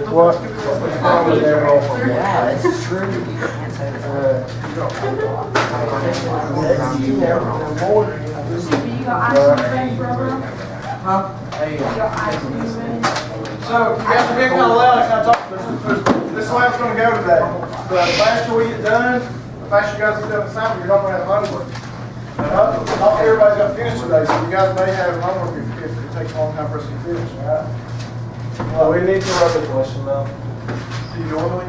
What? Yeah, it's true. You can't say that. So, you have to be kind of loud, I kind of talk, this lab's going to go today. The faster we get done, the faster you guys get done assignment, you're not going to have homework. Not everybody's got to finish today, so you guys may have homework if it takes a long time for us to finish, all right? We need to run the question though. Do you normally?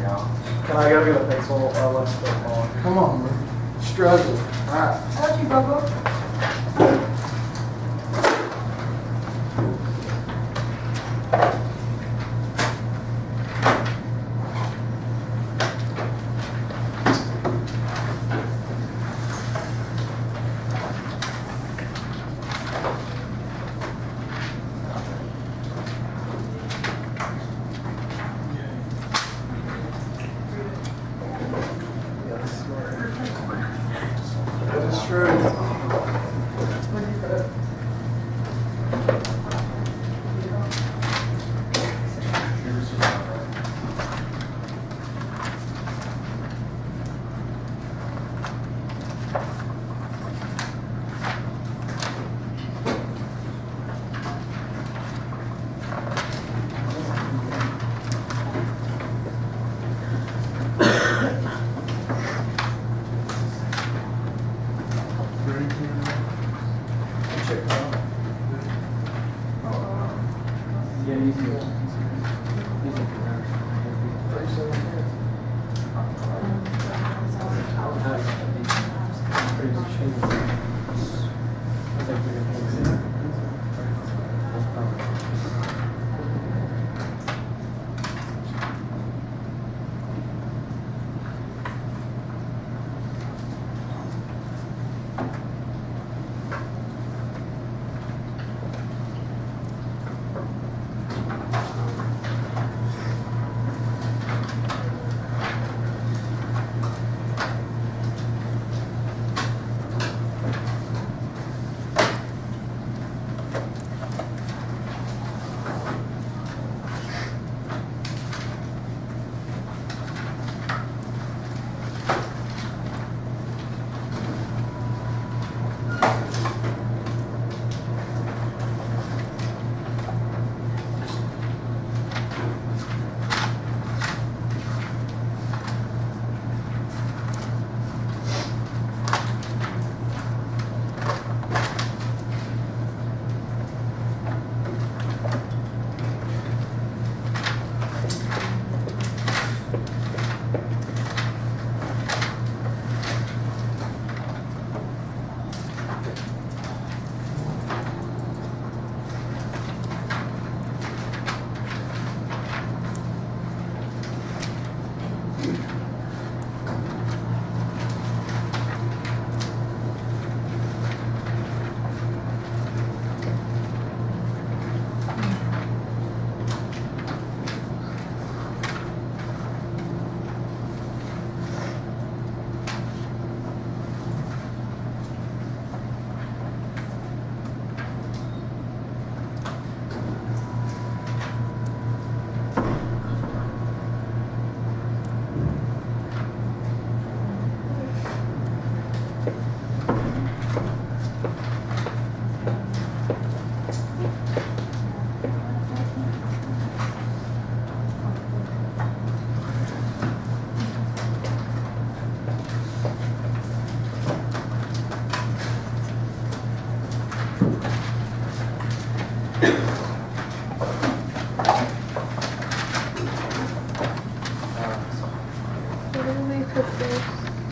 Yeah. Can I go get a pencil? Let's go on. Come on, man. Struggle. All right. How'd you, Bobo? That is true.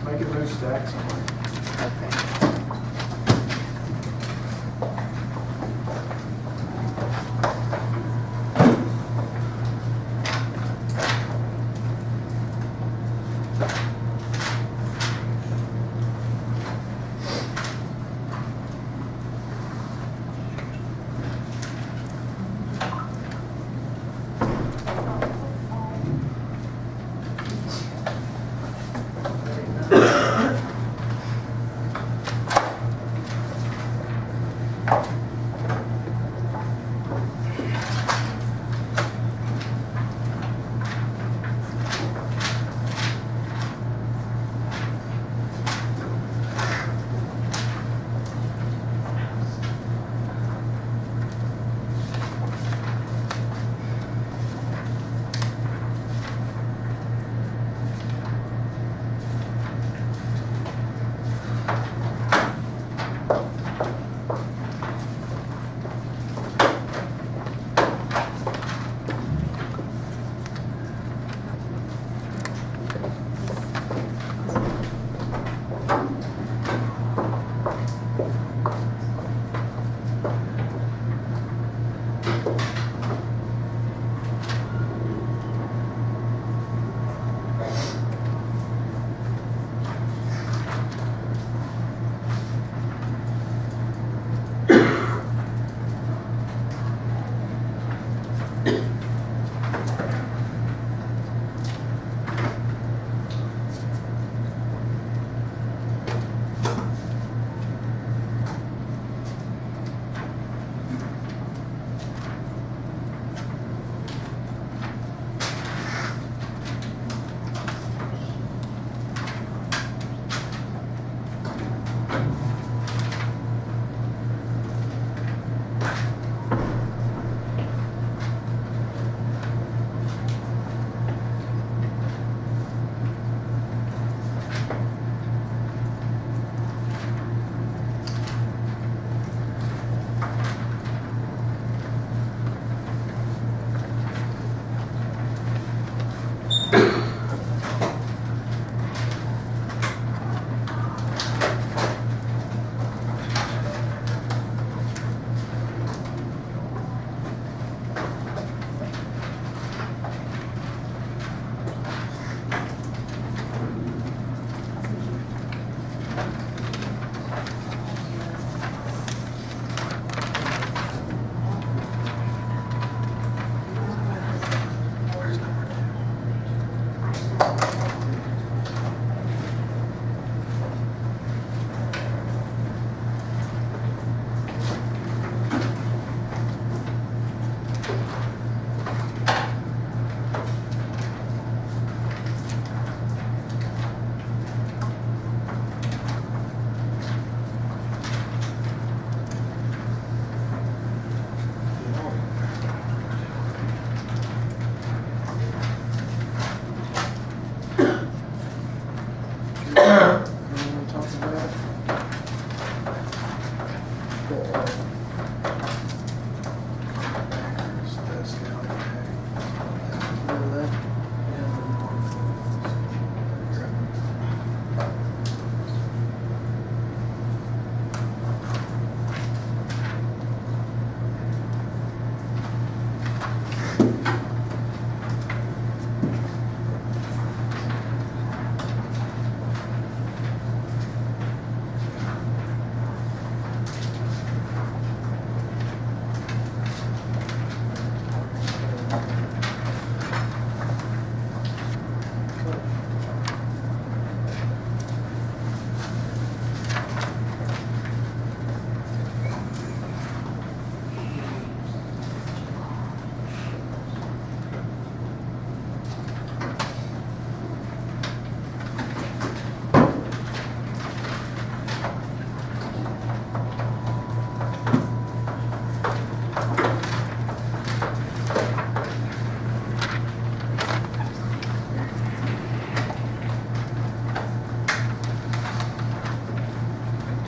Make it move stack somewhere.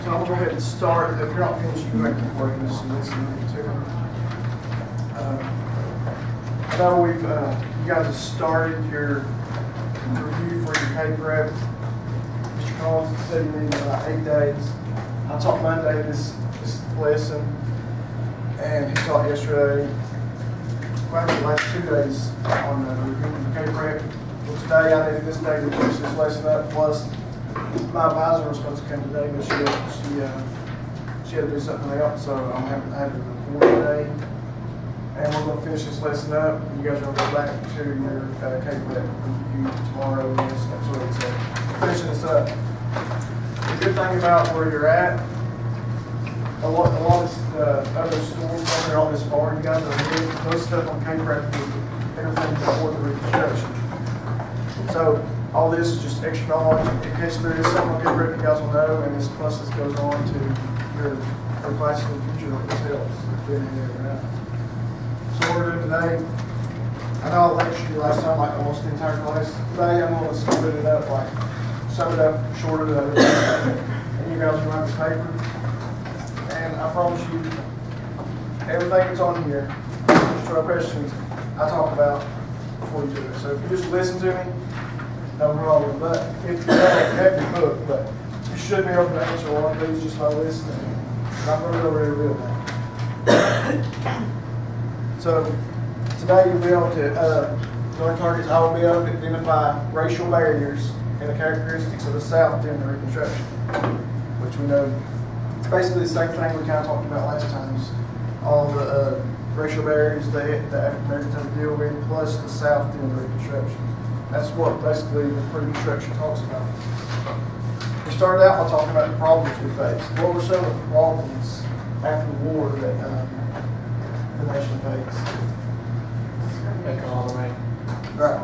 So I'm gonna go ahead and start. If you're not finished, you can keep working this and listen to them. I know we've, you guys have started your review for your K prep. Mr. Collins said you need about 8 days. I taught Monday this lesson, and he taught yesterday. Well, actually, the last 2 days on reviewing the K prep. Well, today I needed this day to finish this lesson up. Plus, my advisor was supposed to come today, but she had to do something else, so I'm having to report today. And we're going to finish this lesson up. You guys are going to go back to your K prep review tomorrow and next week. So finishing this up. The good thing about where you're at, a lot of other schools when they're on this far, you guys are doing most stuff on K prep is everything before the reconstruction. So all this is just extra knowledge in case there is something on K prep you guys will know, and this plus this goes on to your classes in the future that this helps being in there right now. So what we're doing today, I know I lectured you last time like almost the entire class. Today I'm going to split it up, like sum it up, short it up, and you guys will write the paper. And I promise you, everything that's on here, just 12 questions, I talk about before you do it. So if you just listen to me, no problem. But if you don't, you have your book, but you should be able to answer one of these just by listening. And I'm going to go over every real now. So today you'll be able to, during targets, I will be able to identify racial barriers and the characteristics of the South during the Reconstruction, which we know it's basically the same thing we kind of talked about last time. All the racial barriers that the African Americans had to deal with, plus the South doing Reconstruction. That's what basically the Reconstruction talks about. We started out by talking about the problems we faced. What were some of the problems after the war that the nation faced? Economy. Right.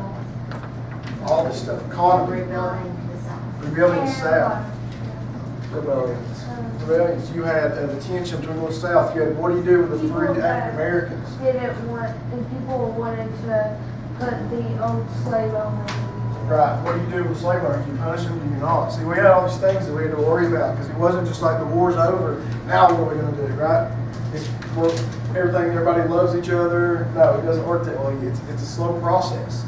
All this stuff. Economy, rebuilding the South. Rebellions. Rebellions. You had the tension between North and South. You had, what do you do with the free African Americans? Didn't want, and people wanted to put the old slave owners. Right. What do you do with slave owners? Do you punish them? Do you not? See, we had all these things that we had to worry about because it wasn't just like the war's over. Now what are we going to do, right? It's everything, everybody loves each other. No, it doesn't work that way. It's a slow process.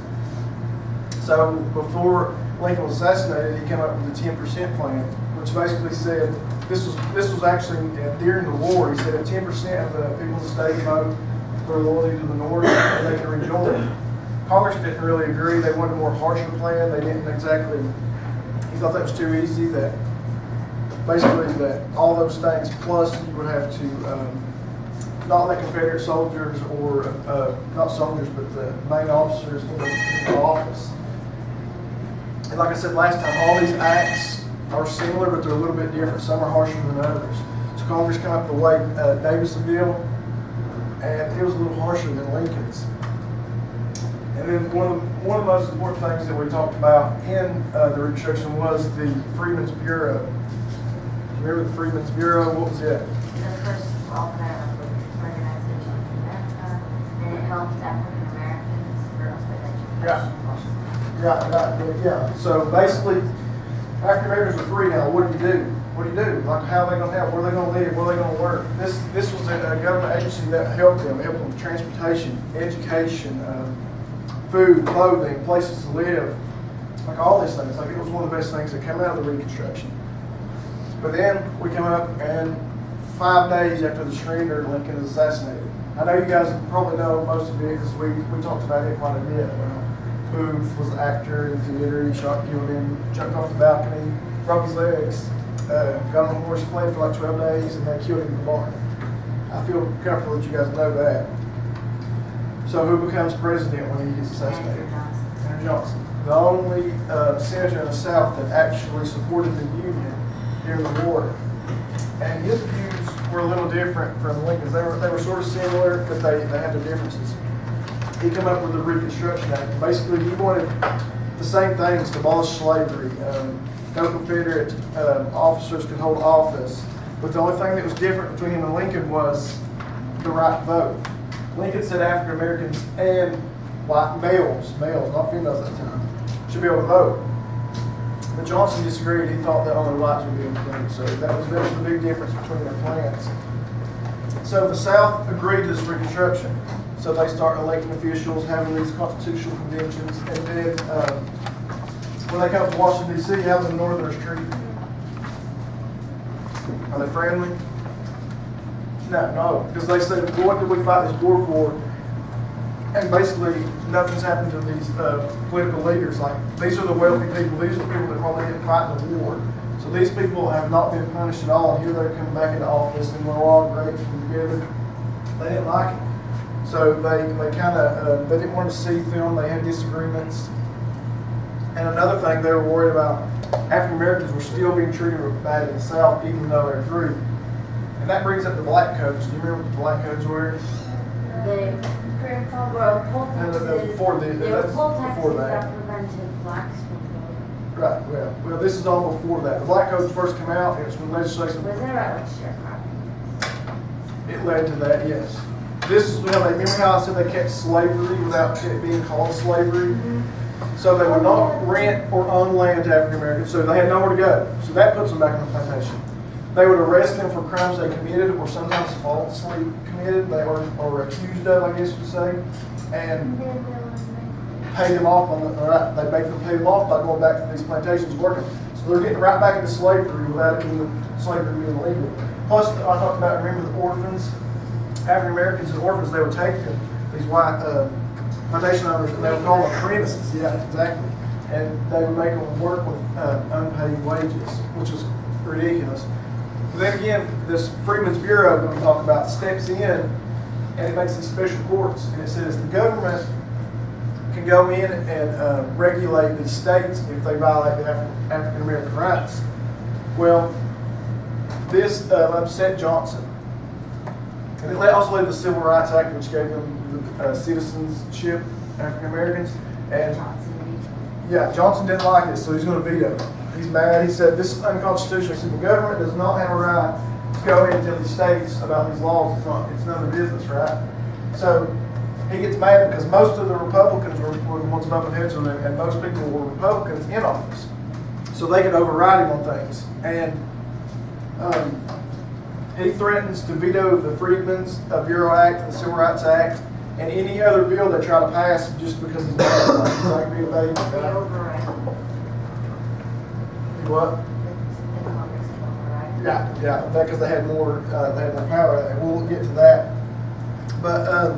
So before Lincoln was assassinated, he came up with the 10% plan, which basically said this was actually during the war. He said if 10% of the people in the state vote for loyalty to the North, they can rejoin. Congress didn't really agree. They wanted a more harsher plan. They didn't exactly. He thought that was too easy. That basically that all those things plus you would have to not let Confederate soldiers or not soldiers but the main officers in the office. And like I said last time, all these acts are similar, but they're a little bit different. Some are harsher than others. So Congress came up with the way Davis's bill, and it was a little harsher than Lincoln's. And then one of the most important things that we talked about in the Reconstruction was the Freedmen's Bureau. Remember the Freedmen's Bureau? What was it? The first welfare organization in America, and it helped African Americans with education. Yeah. So basically, African Americans are free now. What do you do? What do you do? Like, how are they going to help? Where are they going to live? Where are they going to work? This was a government agency that helped them. It helped them with transportation, education, food, clothing, places to live, like all these things. Like it was one of the best things that came out of the Reconstruction. But then we come up and 5 days after the surrender, Lincoln is assassinated. I know you guys probably know most of it because we talked about it quite a bit. Booth was an actor in theater. He killed him, jumped off the balcony, broke his legs, got on a horse, fled for like 12 days, and they killed him in the barn. I feel comfortable that you guys know that. So who becomes president when he gets assassinated? Andrew Johnson. The only senator in the South that actually supported the Union during the war. And his views were a little different from Lincoln's. They were sort of similar, but they had their differences. He came up with the Reconstruction Act. Basically, he wanted the same things to abolish slavery. No Confederate officers could hold office. But the only thing that was different between him and Lincoln was the right to vote. Lincoln said African Americans and white males, not females at the time, should be able to vote. But Johnson disagreed. He thought that only whites would be able to vote. So that was the big difference between their plans. So the South agreed to this Reconstruction. So they start electing officials, having these constitutional conventions, and then when they come to Washington, D.C., how do the Northerners treat them? Are they friendly? No, because they said, what did we fight this war for? And basically, nothing's happened to these political leaders. Like, these are the wealthy people. These are the people that probably didn't fight the war. So these people have not been punished at all. And here they're coming back into office, and we're all great together. They didn't like it. So they kind of, they didn't want to see them. They had disagreements. And another thing they were worried about, African Americans were still being treated bad in the South, even though they're free. And that brings up the black codes. Do you remember what the black codes were? Before that. Prevented blacks from voting. Right, well, this is all before that. The black codes first come out, and it's when legislation. Was there a sharecropping? It led to that, yes. This is how remember how I said they kept slavery without it being called slavery? Mm-hmm. So they would not rent or own land to African Americans, so they had nowhere to go. So that puts them back on the plantation. They would arrest them for crimes they committed or sometimes falsely committed, they were or accused of, I guess you would say, and pay them off they make them pay them off by going back to these plantations working. So they're getting right back into slavery without it being slavery being legal. Plus, I talked about, remember the orphans? African Americans and orphans, they would take them, these white plantation owners, and they would call them apprentices. Yeah, exactly. And they would make them work with unpaid wages, which was ridiculous. But then again, this Freedmen's Bureau that we talk about steps in and it makes these special courts, and it says the government can go in and regulate these states if they violate the African American rights. Well, this upset Johnson. And it also led to the Civil Rights Act, which gave them citizenship, African Americans. And yeah, Johnson didn't like it, so he's going to veto it. He's mad. He said, this is unconstitutional. He said, the government does not have a right to go in and tell these states about these laws. It's none of their business, right? So he gets mad because most of the Republicans were the ones bumping heads with him, and most people were Republicans in office. So they could override him on things. And he threatens to veto the Freedmen's Bureau Act, the Civil Rights Act, and any other bill they try to pass just because he's mad. Like, he's like, be a baby. They override. What? The Congress can override. Yeah, because they had more power, and we'll get to that. But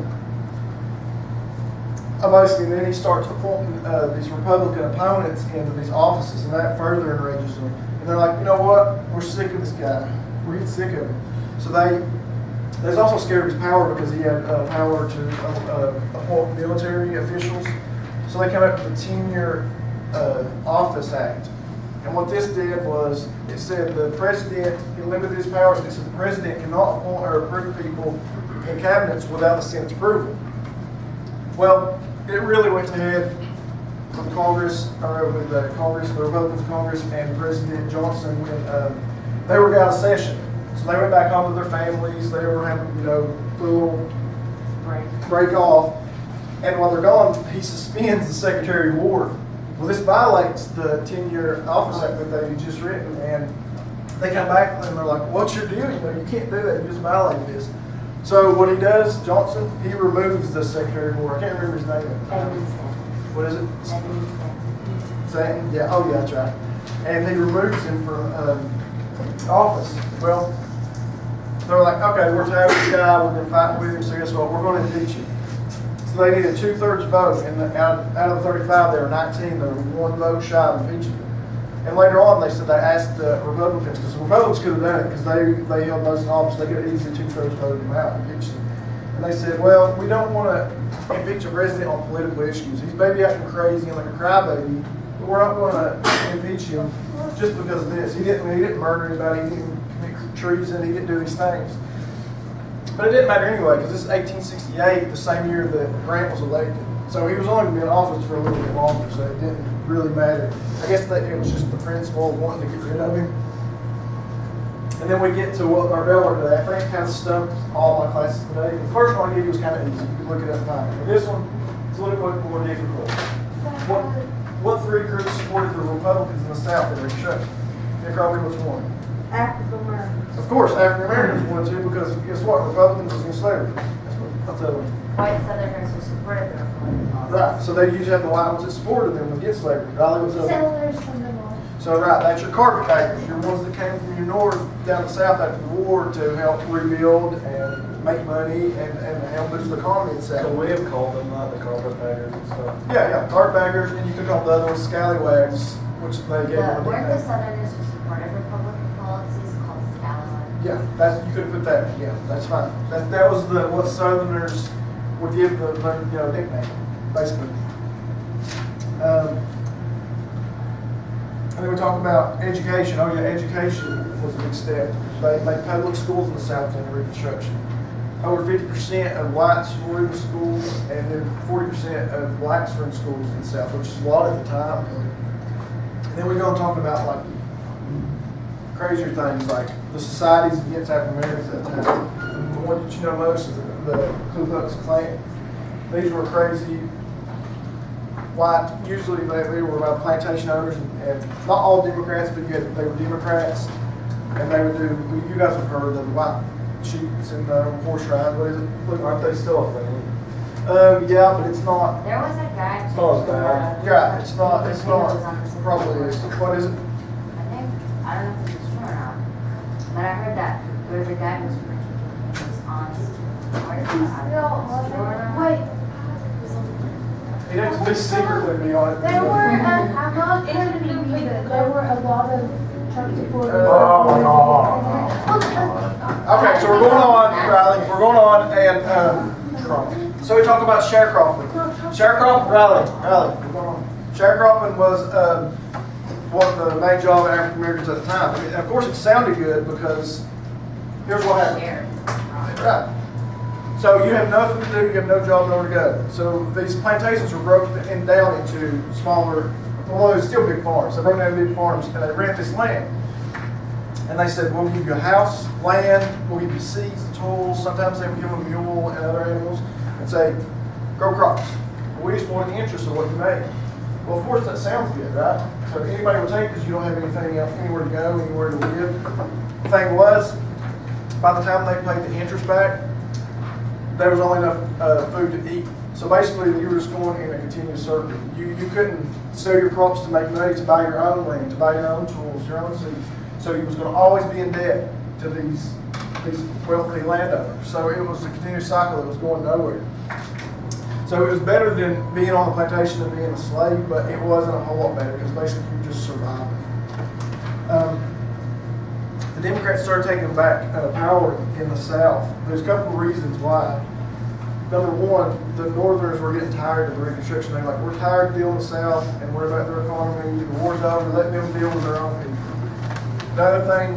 basically, then he starts appointing these Republican opponents into these offices, and that further enrages them. And they're like, you know what? We're sick of this guy. We're getting sick of him. So they was also scared of his power because he had power to appoint military officials. So they came up with the Tenure Office Act. And what this did was, it said the president, it limited his powers. It said the president cannot appoint or approve people in cabinets without the Senate's approval. Well, it really went to head with Congress, or with the Republicans in Congress, and President Johnson when they were out of session. So they went back home to their families. They were having, a little break off. And while they're gone, he suspends the Secretary of War. Well, this violates the Tenure Office Act that they just written, and they come back and they're like, "What's your deal? You can't do that. You just violated this." So what he does, Johnson, he removes the Secretary of War. I can't remember his name. What is it? Stanton? Yeah. Oh, yeah, that's right. And he removes him from office. Well, they're like, "Okay, we're tired of this guy. We've been fighting with him. So guess what? We're going to impeach him." So they needed 2/3 vote, and out of the 35, there were 19. They were 1 vote shy of impeaching him. And later on, they said they asked the Republicans, because the Republicans could have done it, because they held most of the office. They could have easily 2/3 voted him out and impeached him. And they said, "Well, we don't want to impeach a president on political issues. He's maybe acting crazy and like a crybaby, but we're not going to impeach him just because of this. He didn't murder anybody. He didn't commit treason. He didn't do these things." But it didn't matter anyway, because this is 1868, the same year that Grant was elected. So he was only going to be in office for a little bit longer, so it didn't really matter. I guess that it was just the principle of wanting to get rid of him. And then we get to what our bell today. I think it kind of stumped all my classes today. The first one I gave you was kind of easy. You can look it up and find it. But this one is a little bit more difficult. What 3 groups supported the Republicans in the South in Reconstruction? Nick, Robbie, which one? African Americans. Of course, African Americans wanted to, because guess what? Republicans was against slavery. That's what I'll tell them. White Southerners who supported the Republican policy. Right. So they usually have the white ones that supported them against slavery. Raleigh was up. Settlers from the north. So right, that's your carpetbaggers, your ones that came from your north down to south after the war to help rebuild and make money and help boost the economy in the So South. we have called them the carpetbaggers and stuff. Yeah, carpetbaggers, and you could call the other ones scallywags, which they gave them a We're the nickname. Southerners who supported Republican policies called scallywags. Yeah, you could put that. Yeah, that's fine. That was what Southerners would give the nickname, basically. And then we talk about education. Oh yeah, education was a big step. They made public schools in the South during Reconstruction. Over 50% of whites were in schools, and then 40% of blacks were in schools in the South, which is a lot at the time. And then we go and talk about like crazier things like the societies against African Americans at the time. And the one that you know most is the Ku Klux Klan. These were crazy white, usually they were plantation owners, and not all Democrats, but they were Democrats, and they would do, you guys have heard of the white sheets and horse rides, what is it? Aren't they still a thing? Yeah, but it's not, There was a guy. It's not as bad. yeah, it's not, probably is. What is it? I don't know if it's true or not, but I heard that there was a guy who was on. Wait, You'd have to be secret with me on it. there were, I'm not kidding you either, there were a lot of truck support. Okay, so we're going on, Riley, we're going on, and, so we talk about sharecropping. Sharecropping, Riley, we're going on. Sharecropping was, one of the main job of African Americans at the time. And of course, it sounded good because here's what happened. Share. Right. So you have nothing to do, you have no job, nowhere to go. So these plantations were broken down into smaller, well, they're still big farms. They broke down into big farms and they rent this land. And they said, we'll give you a house, land, we'll give you seeds, tools. Sometimes they would give them a mule and other animals and say, grow crops. We just want the interest of what you made. Well, of course, that sounds good, right? So anybody will take because you don't have anything else, anywhere to go, anywhere to live. The thing was, by the time they paid the interest back, there was only enough food to eat. So basically, you were just going in a continuous circle. You couldn't sell your crops to make money, to buy your own land, to buy your own tools, your own seeds. So you was going to always be in debt to these wealthy landowners. So it was a continuous cycle that was going nowhere. So it was better than being on the plantation than being a slave, but it wasn't a whole lot better because basically you were just surviving. The Democrats started taking back power in the South. There's a couple of reasons why. Number one, the Northerners were getting tired of the Reconstruction. They're like, we're tired of dealing with the South and worried about their economy. The war's over, let them deal with their own people. Another thing,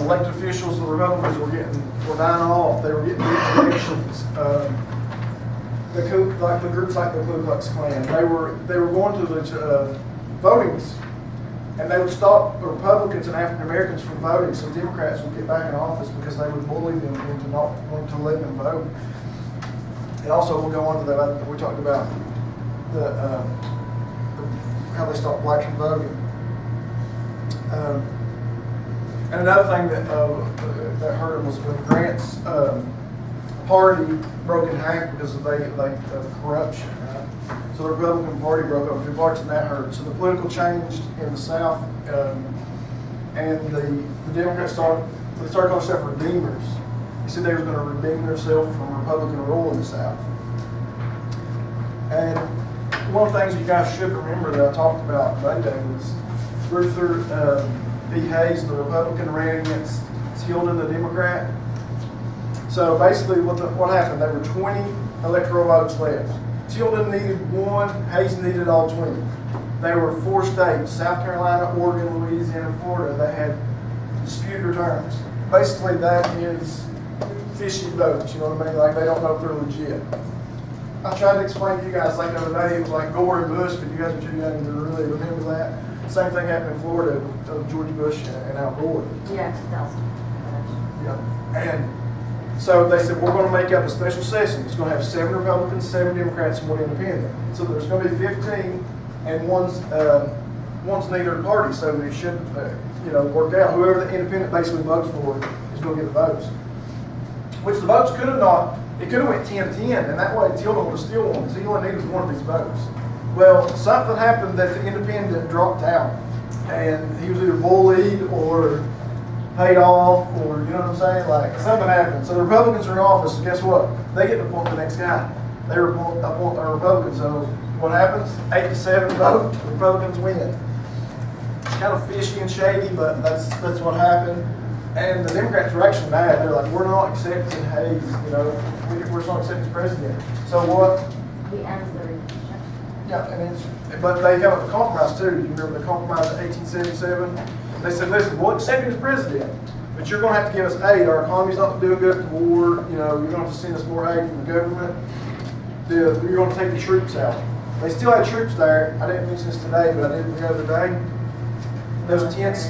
elected officials, the Republicans were dying off. They were getting elections. Like the groups like the Ku Klux Klan, they were going to the votings, and they would stop Republicans and African Americans from voting, so Democrats would get back in office because they would bully them into not wanting to let them vote. And also, we'll go on to that. We talked about how they stopped blacks from voting. And another thing that hurt them was when Grant's party broke in half because of corruption. Right? So the Republican Party broke up into parts, and that hurt. So the political changed in the South, and the Democrats started calling themselves redeemers. They said they were going to redeem themselves from Republican rule in the South. And one of the things you guys should remember that I talked about Monday was Ruther B. Hayes, the Republican, ran against Tilden, the Democrat. So basically what happened, there were 20 electoral votes left. Tilden needed 1, Hayes needed all 20. There were 4 states, South Carolina, Oregon, Louisiana, and Florida, that had disputed returns. Basically that is fishy votes, you know what I mean? Like they don't know if they're legit. I tried to explain to you guys like the other day, it was like Gore and Bush, but you guys are too young to really remember that. Same thing happened in Florida with George Bush and Al Gore. Yeah, 2000. Yeah. And so they said, we're going to make up a special session. It's going to have 7 Republicans, 7 Democrats, and 1 independent. So there's going to be 15, and one's neither party. So it should, work out. Whoever the independent basically votes for is going to get the votes. Which the votes could have not. It could have went 10-10, and that way Tilden would have still won. So he only needed one of these votes. Well, something happened that the independent dropped out, and he was either bullied or paid off, or you know what I'm saying? Like something happened. So the Republicans are in office, and guess what? They get to appoint the next guy. They appoint our Republicans. So what happens? 8-7 vote. The Republicans win. It's kind of fishy and shady, but that's what happened. And the Democrats were actually mad. They're like, we're not accepting Hayes. We're not accepting president. So what? He ends the Reconstruction. Yeah, but they have a compromise too. You remember the compromise of 1877? They said, listen, we'll accept you as president, but you're going to have to give us aid. Our economy's not doing good at the war. You're going to have to send us more aid from the government. You're going to take the troops out. They still had troops there. I didn't mention this today, but I did the other day. Those tents,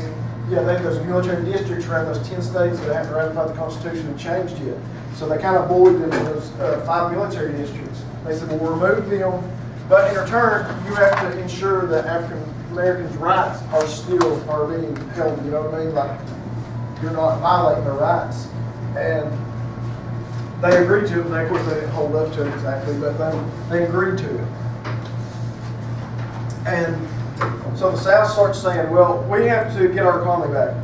they had those military districts around those 10 states that haven't ratified the Constitution and changed yet. So they kind of bullied them in those 5 military districts. They said, well, we'll remove them, but in return, you have to ensure that African Americans' rights are being held. You know what I mean? Like you're not violating their rights. And they agreed to it. And of course, they didn't hold up to it exactly, but they agreed to it. And so the South starts saying, well, we have to get our economy back.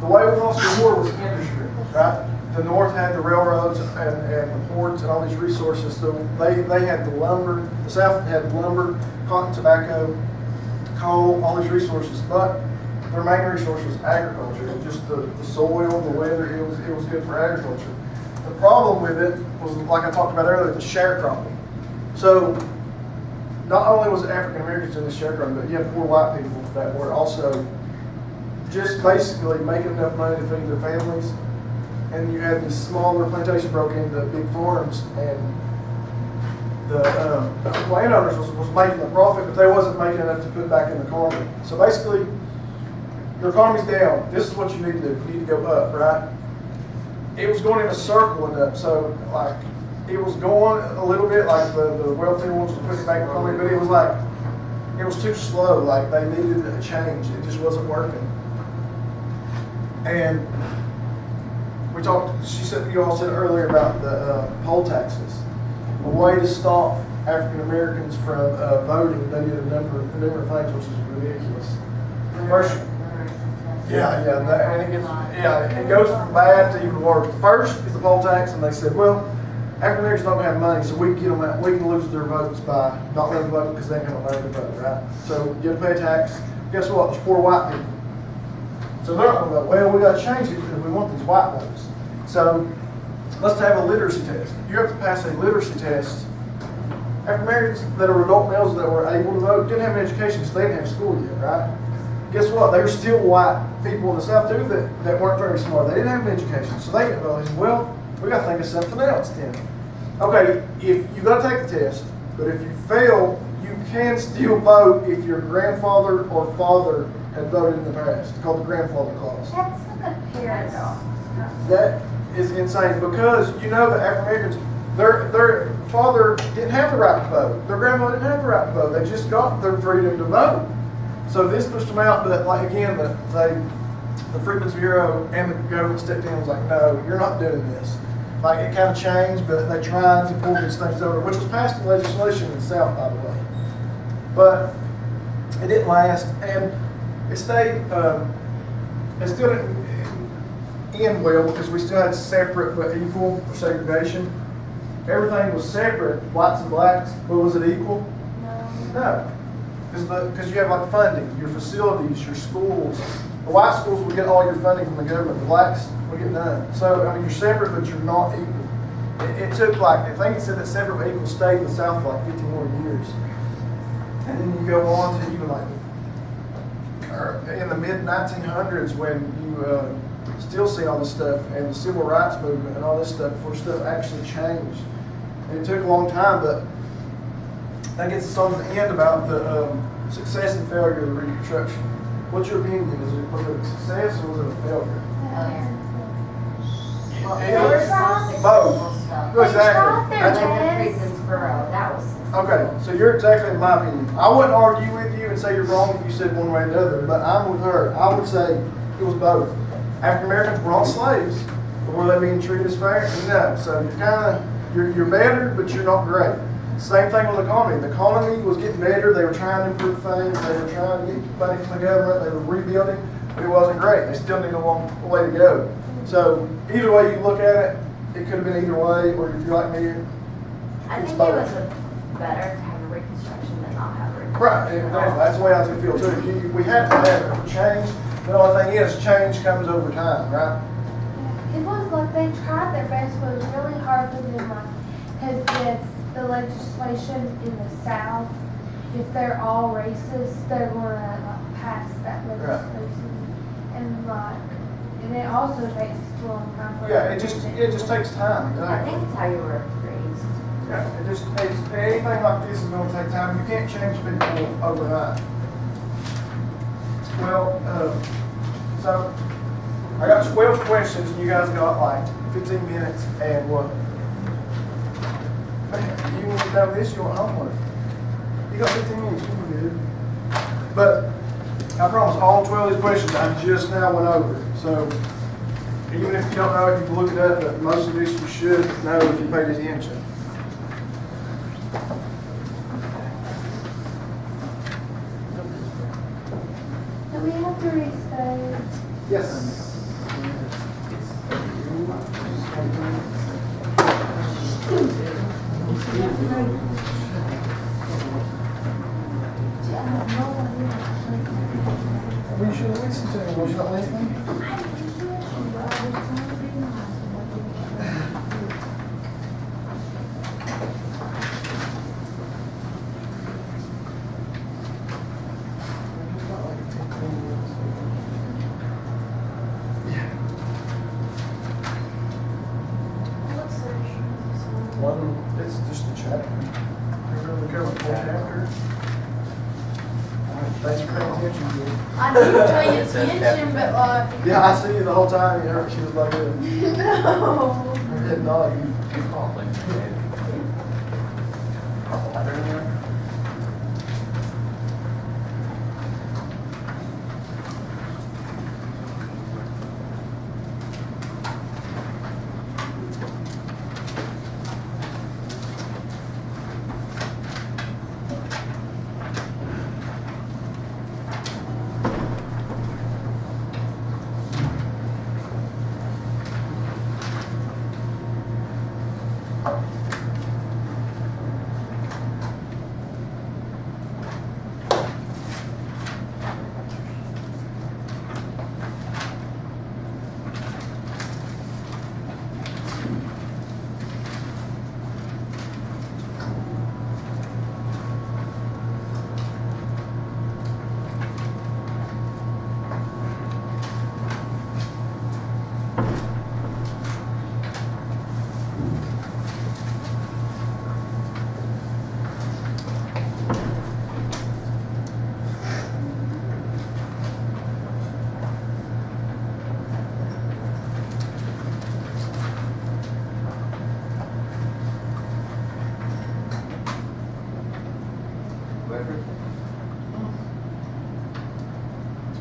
The way we lost the war was industry, right? The North had the railroads and the ports and all these resources. So they had the lumber. The South had lumber, cotton, tobacco, coal, all these resources. But their main resource was agriculture, and just the soil, the weather, it was good for agriculture. The problem with it was, like I talked about earlier, the sharecropping. So not only was it African Americans in the sharecropping, but you had poor white people that were also just basically making enough money to feed their families. And you had these smaller plantations broke into big farms, and the landowners was making a profit, but they wasn't making enough to put back in the economy. So basically, your economy's down. This is what you need to do. You need to go up, right? It was going in a circle and up. So like, it was going a little bit like the wealthy ones was putting back in the economy, but it was like, it was too slow. Like they needed a change. It just wasn't working. And we talked, you all said earlier about the poll taxes. A way to stop African Americans from voting, they did a number of things, which is ridiculous. First, it goes from bad to even worse. First is the poll tax, and they said, well, African Americans don't have money, so we can get them out. We can lose their votes by not letting them vote because they ain't got no money to vote, right? So you have to pay a tax. Guess what? There's poor white people. So they're not going to vote. Well, we got to change it because we want these white votes. So let's have a literacy test. You have to pass a literacy test. African Americans that are adult males that were able to vote didn't have an education because they didn't have school yet, right? Guess what? There's still white people in the South too that weren't very smart. They didn't have an education, so they didn't vote. Well, we got to think of something else then. Okay, if you got to take the test, but if you fail, you can still vote if your grandfather or father had voted in the past. It's called the grandfather clause. That's like a paradox. That is insane because you know that African Americans, their father didn't have the right to vote. Their grandmother didn't have the right to vote. They just got their freedom to vote. So this pushed them out, but like again, the Freedmen's Bureau and the government stepped in and was like, no, you're not doing this. Like it kind of changed, but they tried to pull these things over, which was passed in legislation in the South, by the way. But it didn't last, and it stayed. It still didn't end well because we still had separate but equal segregation. Everything was separate, whites and blacks, but was it equal? No. Because you have like funding, your facilities, your schools. The white schools would get all your funding from the government. The blacks would get none. So I mean, you're separate, but you're not equal. It took like, I think it said that separate but equal stayed in the South for like 50 more years. And then you go on to even like in the mid 1900s when you still see all this stuff and the civil rights movement and all this stuff before stuff actually changed. And it took a long time, but that gets us on to the end about the success and failure of the Reconstruction. What's your opinion? Was it a success or was it a failure? Both. Exactly. That's what, that was. okay, so you're exactly in my opinion. I wouldn't argue with you and say you're wrong if you said one way or the other, but I'm with her. I would say it was both. African Americans were on slaves, but were they being treated as fair? No. So you're kind of you're better, but you're not great. Same thing with the economy. The economy was getting better. They were trying to improve things. They were trying to get money from the government. They were rebuilding, but it wasn't great. They still need a long way to go. So either way you look at it, it could have been either way, or if you're like me, I it's think both. it was better to have a Reconstruction than not have a Reconstruction. Right, exactly. That's the way I feel too. We have to have it. Change. The only thing is, change comes over time, right? It was like they tried their best, but it was really hard for them, like, because if the legislation in the South, if they're all racist, they're going to like pass that legislation, and it also takes a long time for Yeah, it just takes time. I think it's how you were raised. Yeah, it's anything like this is going to take time. You can't change people overnight. Well, so I got 12 questions, and you guys got like 15 minutes, and what? You want to know this? You want homework? You got 15 minutes. You can do it. But I promise, all 12 of these questions I just now went over. So even if you don't know it, you can look it up. But most of this you should know if you paid attention. Do we have to restate? Yes. We should listen to me, was you not listening? One, it's just a chapter. Remember, cover the whole chapter. Thanks for paying attention, Julie. I did pay attention, but like, Yeah, I see you the whole time. You heard she was like this. no. Her head nodding.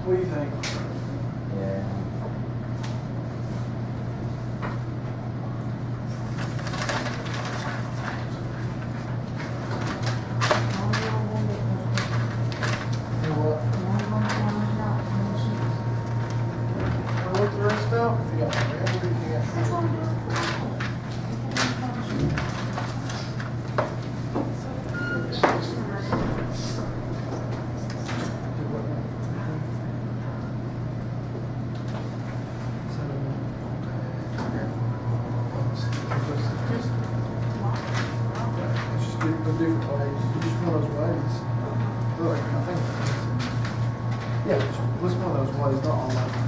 What do you think? Yeah. You know what? Wanna look the rest up? If you got everything else. It's just different ways. It's just one of those ways. Look, I think. Yeah, it's one of those ways, not all of them.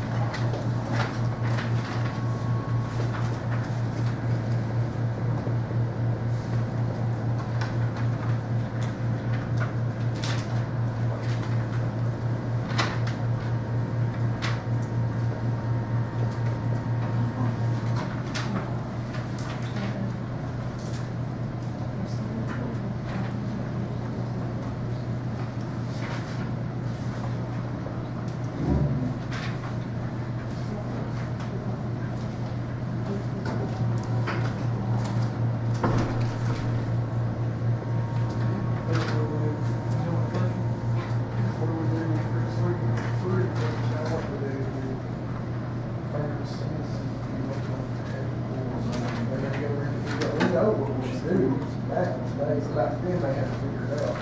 Back then, they had to figure it out.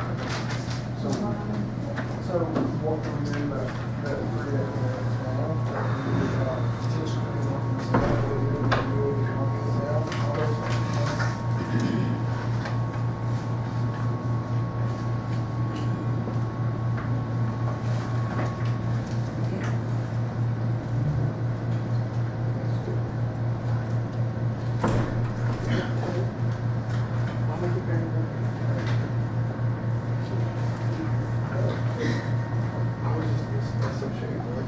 So what can we do about that free I was just associated with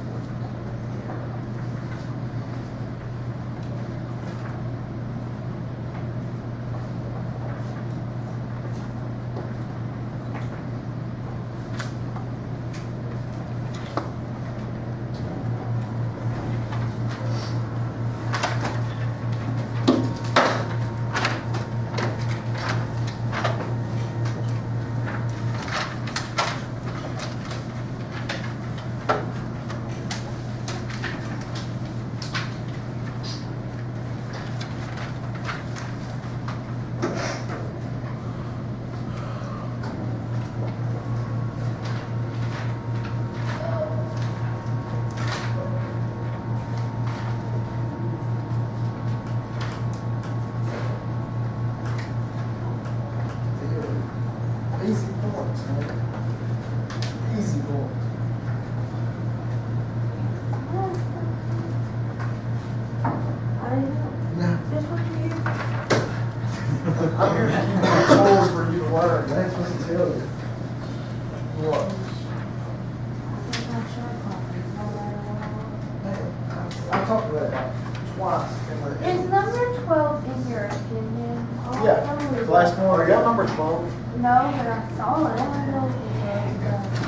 points, man. Easy boy. I don't know. No. This one here. I'm here to keep the chores for you to learn. I ain't supposed to tell you. What? I'm sure no matter what. Man, I talked to that guy twice. Is number 12 in your opinion? Yeah, last one. I got number 12. No, but I saw it. I don't know if it was.